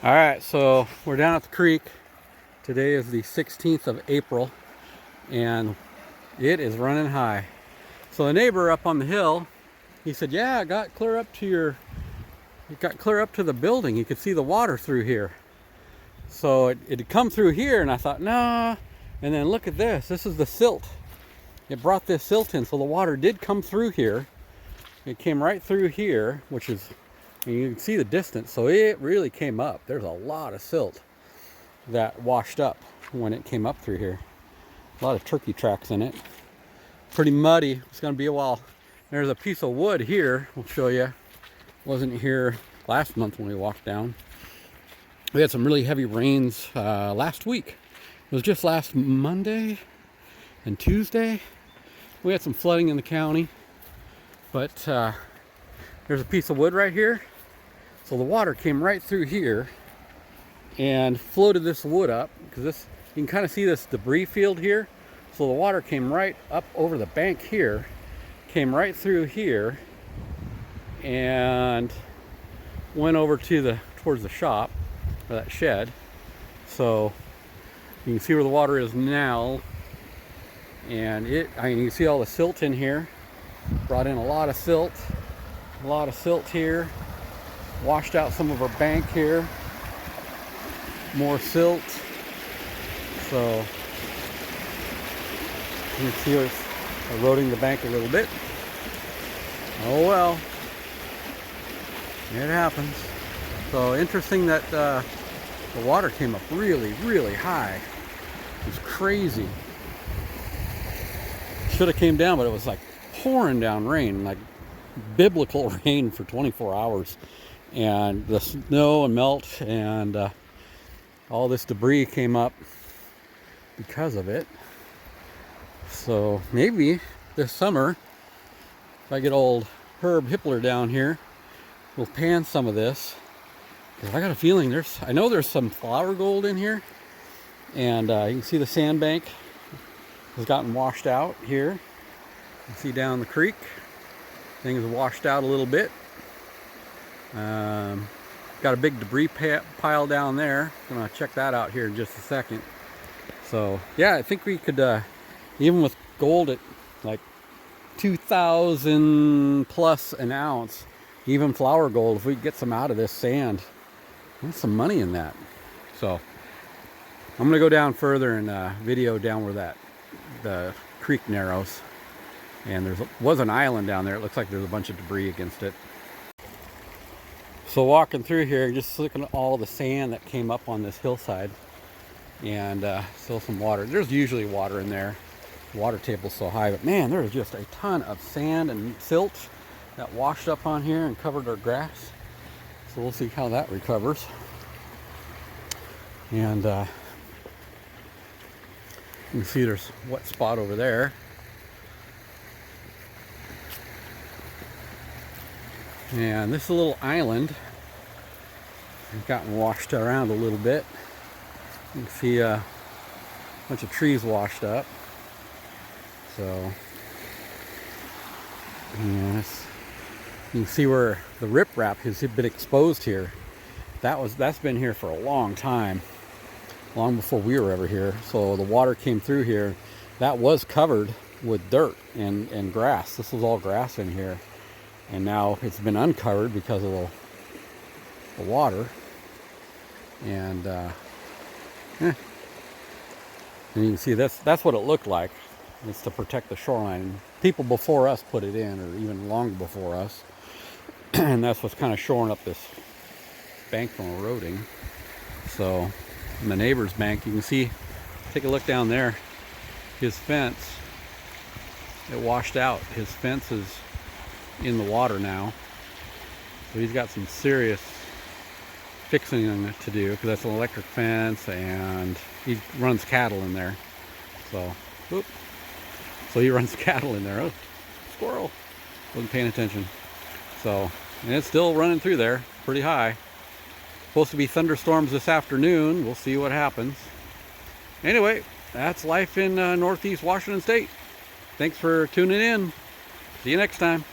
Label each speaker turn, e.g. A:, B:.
A: All right, so we're down at the creek. Today is the 16th of April, and it is running high. So the neighbor up on the hill, he said, "Yeah, it got clear up to the building. You could see the water through here." So it had come through here, and I thought, nah. And then look at this. This is the silt. It brought this silt in, so the water did come through here. It came right through here, which is, and you can see the distance, so it really came up. There's a lot of silt that washed up when it came up through here. A lot of turkey tracks in it. Pretty muddy. It's going to be a while. There's a piece of wood here. We'll show you. Wasn't here last month when we walked down. We had some really heavy rains last week. It was just last Monday and Tuesday. We had some flooding in the county, but there's a piece of wood right here. So the water came right through here and floated this wood up, because this, you can kind of see this debris field here. So the water came right up over the bank here, came right through here, and went over to towards the shop, or that shed. So you can see where the water is now, and you can see all the silt in here. Brought in a lot of silt here. Washed out some of our bank here. More silt. So you can see it's eroding the bank a little bit. Oh well, it happens. So interesting that the water came up really, really high. It was crazy. Should have came down, but it was like pouring down rain, like biblical rain for 24 hours. And the snow and melt and all this debris came up because of it. So maybe this summer, if I get old Herb Hippler down here, we'll pan some of this. Because I got a feeling I know there's some flower gold in here. And you can see the sandbank has gotten washed out here. You can see down the creek, things washed out a little bit. Got a big debris pile down there. Gonna check that out here in just a second. So yeah, I think we could, even with gold at like 2,000 plus an ounce, even flower gold, if we could get some out of this sand, there's some money in that. So I'm gonna go down further and video down where the creek narrows. And was an island down there. It looks like there's a bunch of debris against it. So walking through here, just looking at all the sand that came up on this hillside, and still some water. There's usually water in there. The water table's so high, but man, there's just a ton of sand and silt that washed up on here and covered our grass. So we'll see how that recovers. And you can see there's a wet spot over there. And this little island has gotten washed around a little bit. You can see a bunch of trees washed up. So, you can see where the riprap has been exposed here. That's been here for a long time, long before we were ever here. So the water came through here. That was covered with dirt and grass. This was all grass in here. And now it's been uncovered because of the water. And and you can see that's what it looked like. It's to protect the shoreline. People before us put it in, or even long before us. And that's what's kind of shoring up this bank from eroding. So in the neighbor's bank, you can see, take a look down there, his fence, it washed out. His fence is in the water now, so he's got some serious fixing to do, because that's an electric fence, and he runs cattle in there. So he runs cattle in there. Oh, squirrel, wasn't paying attention. So, and it's still running through there pretty high. Supposed to be thunderstorms this afternoon. We'll see what happens. Anyway, that's life in Northeast Washington State. Thanks for tuning in. See you next time.